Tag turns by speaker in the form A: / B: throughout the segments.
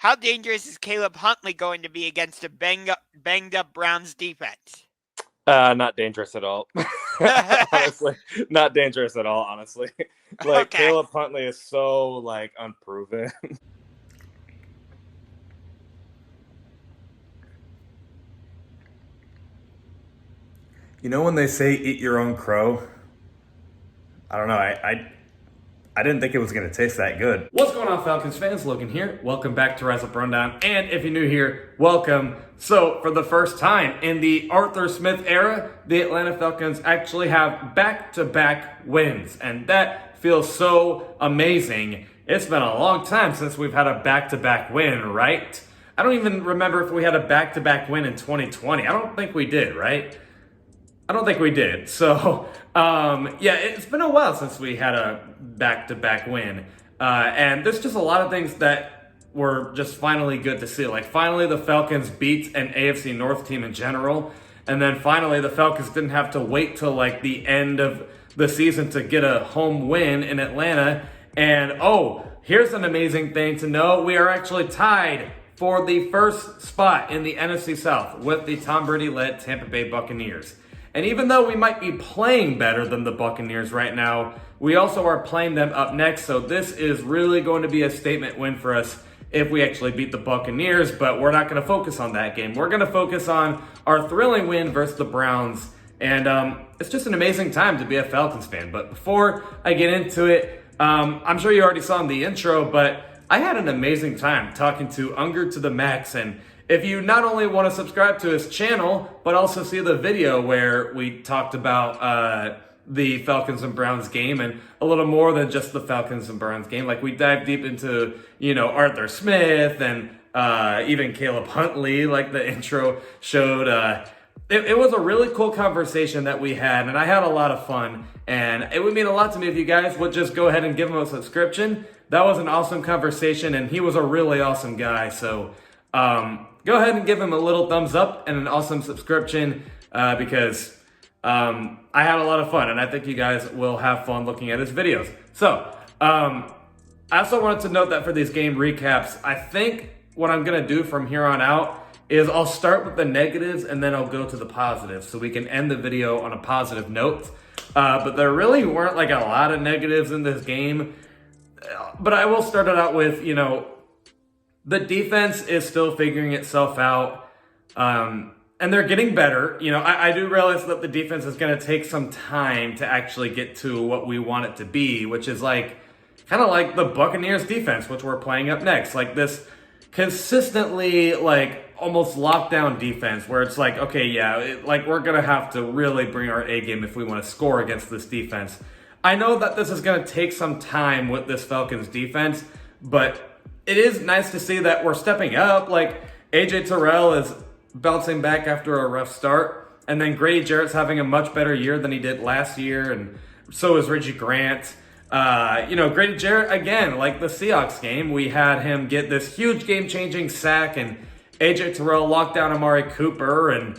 A: How dangerous is Caleb Huntley going to be against a banged up Browns defense?
B: Not dangerous at all. Honestly, not dangerous at all. Honestly, like
A: Okay.
B: Caleb Huntley is so unproven.
C: You know when they say eat your own crow? I don't know. I didn't think it was going to taste that good.
D: What's going on, Falcons fans? Logan here. Welcome back to Rise Up Rundown. And if you're new here, welcome. So, for the first time in the Arthur Smith era, the Atlanta Falcons actually have back-to-back wins. And that feels so amazing. It's been a long time since we've had a back-to-back win, right? I don't even remember if we had a back-to-back win in 2020. I don't think we did, right? I don't think we did. So, yeah, it's been a while since we had a back-to-back win. And there's just a lot of things that were just finally good to see. Like, finally the Falcons beat an AFC North team in general. And then finally the Falcons didn't have to wait till, the end of the season to get a home win in Atlanta. And, here's an amazing thing to know. We are actually tied for the first spot in the NFC South with the Tom Brady-led Tampa Bay Buccaneers. And even though we might be playing better than the Buccaneers right now, we also are playing them up next. So this is really going to be a statement win for us if we actually beat the Buccaneers. But we're not going to focus on that game. We're going to focus on our thrilling win versus the Browns. And it's just an amazing time to be a Falcons fan. But before I get into it, I'm sure you already saw in the intro, but I had an amazing time talking to Unger to the Max. And if you not only want to subscribe to his channel, but also see the video where we talked about the Falcons and Browns game and a little more than just the Falcons and Browns game. Like, we dive deep into, Arthur Smith and even Caleb Huntley, like the intro showed. It was a really cool conversation that we had, and I had a lot of fun. And it would mean a lot to me if you guys would just go ahead and give him a subscription. That was an awesome conversation, and he was a really awesome guy. So, go ahead and give him a little thumbs up and an awesome subscription because I had a lot of fun, and I think you guys will have fun looking at his videos. So, I also wanted to note that for these game recaps, I think what I'm going to do from here on out is I'll start with the negatives and then I'll go to the positives so we can end the video on a positive note. But there really weren't a lot of negatives in this game. But I will start it out with, the defense is still figuring itself out, and they're getting better. I do realize that the defense is going to take some time to actually get to what we want it to be, which is kind of like the Buccaneers defense, which we're playing up next. This consistently, almost lockdown defense where it's okay, yeah, we're going to have to really bring our A game if we want to score against this defense. I know that this is going to take some time with this Falcons defense, but it is nice to see that we're stepping up. AJ Terrell is bouncing back after a rough start, and then Grady Jarrett's having a much better year than he did last year, and so is Reggie Grant. Grady Jarrett, again, like the Seahawks game, we had him get this huge game-changing sack, and AJ Terrell locked down Amari Cooper, and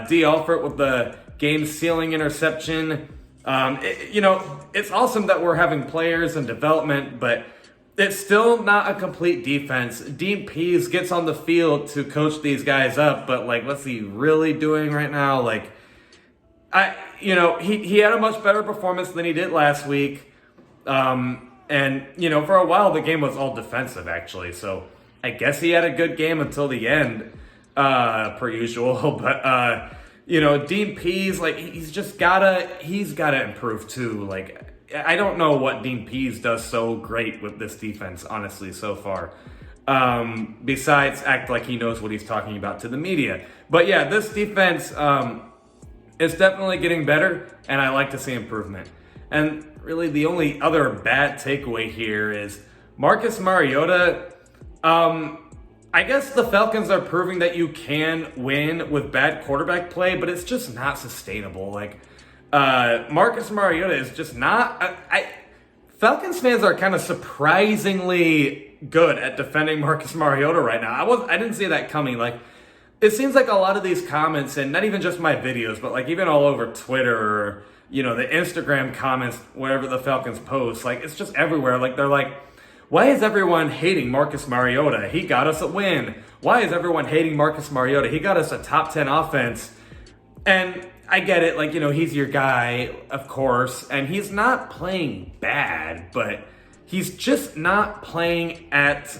D: D. Alford with the game-sealing interception. It's awesome that we're having players and development, but it's still not a complete defense. Dean Pease gets on the field to coach these guys up, but what's he really doing right now? He had a much better performance than he did last week. And for a while the game was all defensive actually. So I guess he had a good game until the end, per usual. But Dean Pease, he's gotta improve too. I don't know what Dean Pease does so great with this defense, honestly, so far. Besides act like he knows what he's talking about to the media. But yeah, this defense is definitely getting better, and I like to see improvement. And really the only other bad takeaway here is Marcus Mariota. I guess the Falcons are proving that you can win with bad quarterback play, but it's just not sustainable. Marcus Mariota is just not. Falcons fans are kind of surprisingly good at defending Marcus Mariota right now. I didn't see that coming. It seems like a lot of these comments, and not even just my videos, but even all over Twitter or the Instagram comments, wherever the Falcons post, it's just everywhere. They're why is everyone hating Marcus Mariota? He got us a win. Why is everyone hating Marcus Mariota? He got us a top 10 offense. And I get it, like, he's your guy, of course, and he's not playing bad, but he's just not playing at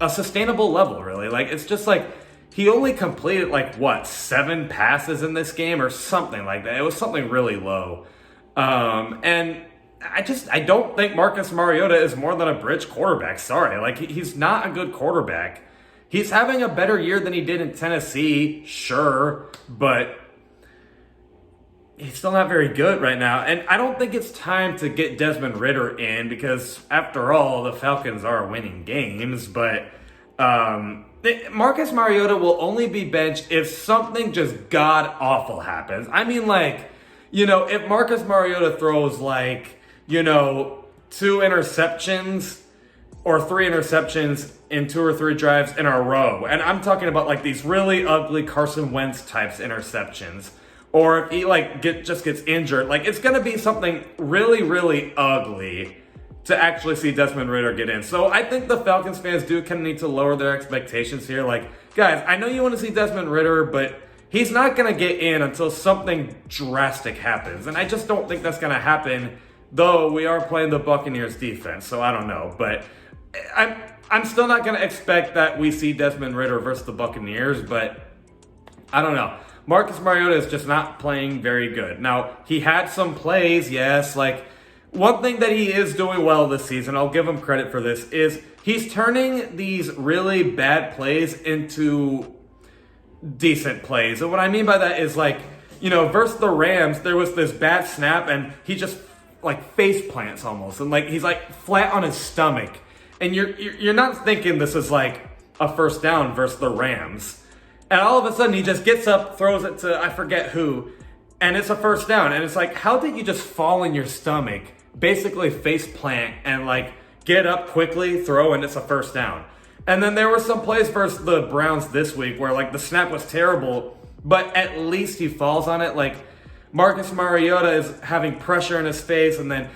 D: a sustainable level, really. Like, it's just like, he only completed, 7 passes in this game or something like that. It was something really low. And I don't think Marcus Mariota is more than a bridge quarterback. Sorry. Like, he's not a good quarterback. He's having a better year than he did in Tennessee, sure, but he's still not very good right now. And I don't think it's time to get Desmond Ridder in because, after all, the Falcons are winning games. But Marcus Mariota will only be benched if something just god-awful happens. I mean, if Marcus Mariota throws, 2 interceptions or 3 interceptions in 2 or 3 drives in a row. And I'm talking about, these really ugly Carson Wentz types interceptions. Or if he just gets injured, it's gonna be something really, really ugly to actually see Desmond Ridder get in. So I think the Falcons fans do kind of need to lower their expectations here. Guys, I know you want to see Desmond Ridder, but he's not gonna get in until something drastic happens, and I just don't think that's gonna happen. Though we are playing the Buccaneers defense, so I don't know, but I'm still not gonna expect that we see Desmond Ridder versus the Buccaneers, but I don't know. Marcus Mariota is just not playing very good. Now, he had some plays, yes. One thing that he is doing well this season, I'll give him credit for this, is he's turning these really bad plays into decent plays. And what I mean by that is, versus the Rams, there was this bad snap, and he just, face plants almost. And, he's, flat on his stomach. And you're not thinking this is, a first down versus the Rams. And all of a sudden, he just gets up, throws it to I forget who, and it's a first down. And it's how did you just fall in your stomach, basically face plant, and get up quickly, throw, and it's a first down? And then there were some plays versus the Browns this week where the snap was terrible, but at least he falls on it. Marcus Mariota is having pressure in his face and then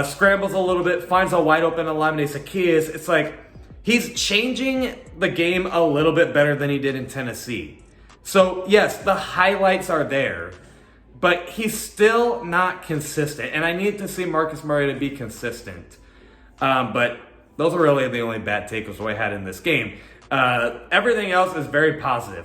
D: scrambles a little bit, finds a wide open Olamide Zaccheaus. It's he's changing the game a little bit better than he did in Tennessee. So, yes, the highlights are there, but he's still not consistent. And I need to see Marcus Mariota be consistent. But those are really the only bad takeaways I had in this game. Everything else is very positive.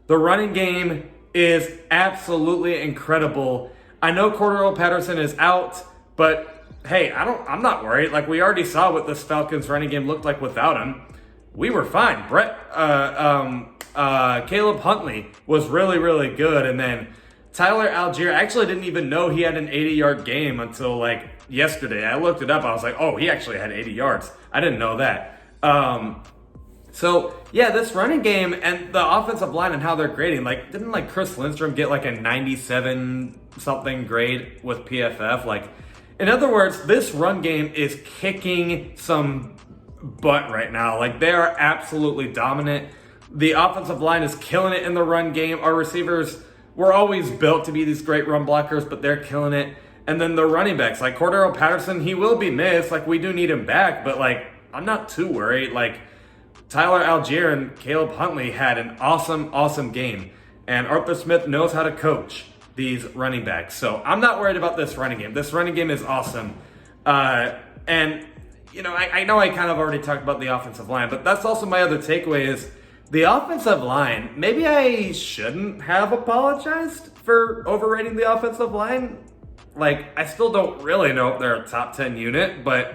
D: The running game is absolutely incredible. I know Cordero Patterson is out, but hey, I'm not worried. We already saw what this Falcons running game looked like without him. We were fine. Caleb Huntley was really, really good. And then Tyler Algier, I actually didn't even know he had an 80-yard game until yesterday. I looked it up. I was oh, he actually had 80 yards. I didn't know that. So yeah, this running game and the offensive line and how they're grading, didn't Chris Lindstrom get a 97 something grade with PFF? In other words, this run game is kicking some butt right now. They are absolutely dominant. The offensive line is killing it in the run game. Our receivers were always built to be these great run blockers, but they're killing it. And then the running backs, Cordero Patterson, he will be missed. We do need him back, but I'm not too worried. Tyler Algier and Caleb Huntley had an awesome, awesome game. And Arthur Smith knows how to coach these running backs. So I'm not worried about this running game. This running game is awesome. And, I know I kind of already talked about the offensive line, but that's also my other takeaway is the offensive line. Maybe I shouldn't have apologized for overrating the offensive line. I still don't really know if they're a top 10 unit, but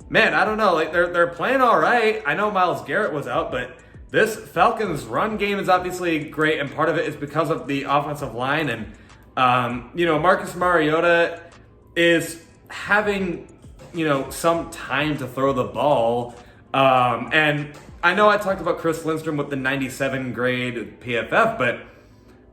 D: man, I don't know. They're playing all right. I know Myles Garrett was out, but this Falcons run game is obviously great, and part of it is because of the offensive line. And, Marcus Mariota is having, some time to throw the ball. And I know I talked about Chris Lindstrom with the 97 grade PFF, but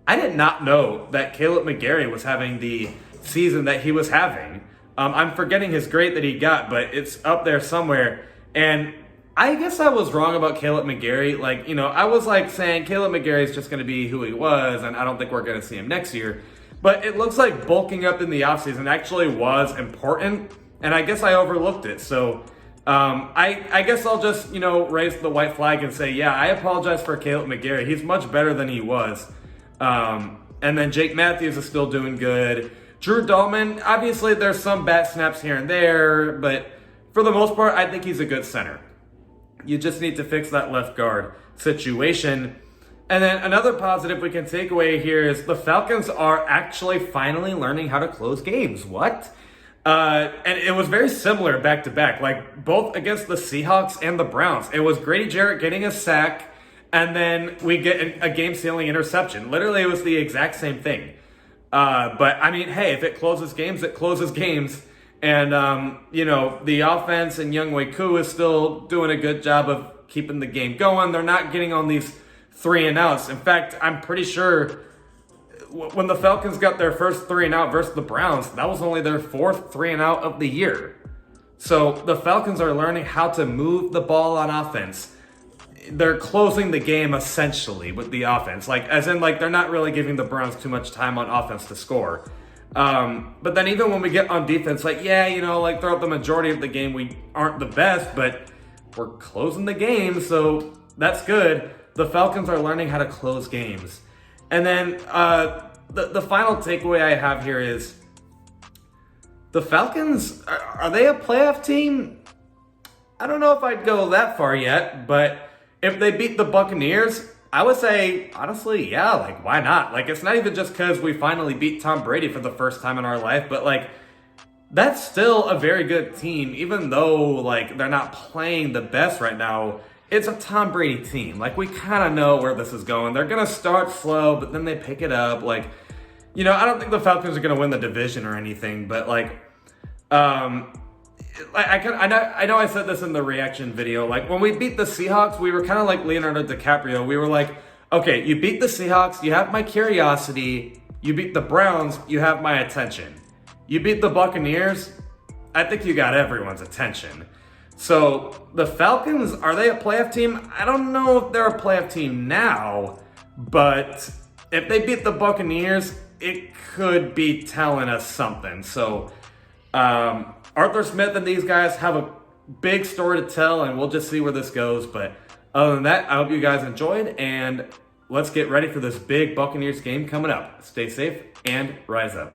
D: I did not know that Caleb McGarry was having the season that he was having. I'm forgetting his grade that he got, but it's up there somewhere. And I guess I was wrong about Caleb McGarry. I was saying Caleb McGarry is just going to be who he was, and I don't think we're going to see him next year. But it looks like bulking up in the offseason actually was important, and I guess I overlooked it. So I guess I'll just, raise the white flag and say, yeah, I apologize for Caleb McGarry. He's much better than he was. And then Jake Matthews is still doing good. Drew Dahlman, obviously there's some bat snaps here and there, but for the most part, I think he's a good center. You just need to fix that left guard situation. And then another positive we can take away here is the Falcons are actually finally learning how to close games. What? And it was very similar back to back, like both against the Seahawks and the Browns. It was Grady Jarrett getting a sack, and then we get a game-sealing interception. Literally, it was the exact same thing. But I mean, hey, if it closes games, it closes games. And, the offense and Younghoe Koo is still doing a good job of keeping the game going. They're not getting on these 3-and-outs. In fact, I'm pretty sure when the Falcons got their first 3-and-out versus the Browns, that was only their fourth 3-and-out of the year. So the Falcons are learning how to move the ball on offense. They're closing the game essentially with the offense. They're not really giving the Browns too much time on offense to score. But then even when we get on defense, throughout the majority of the game, we aren't the best, but we're closing the game, so that's good. The Falcons are learning how to close games. And then the final takeaway I have here is the Falcons, are they a playoff team? I don't know if I'd go that far yet, but if they beat the Buccaneers, I would say, honestly, yeah, why not? It's not even just because we finally beat Tom Brady for the first time in our life, but that's still a very good team, even though they're not playing the best right now. It's a Tom Brady team. We kind of know where this is going. They're going to start slow, but then they pick it up. I don't think the Falcons are going to win the division or anything, but I know I said this in the reaction video. When we beat the Seahawks, we were kind of like Leonardo DiCaprio. We were like, okay, you beat the Seahawks, you have my curiosity. You beat the Browns, you have my attention. You beat the Buccaneers, I think you got everyone's attention. So the Falcons, are they a playoff team? I don't know if they're a playoff team now, but if they beat the Buccaneers, it could be telling us something. So Arthur Smith and these guys have a big story to tell, and we'll just see where this goes. But other than that, I hope you guys enjoyed, and let's get ready for this big Buccaneers game coming up. Stay safe and rise up.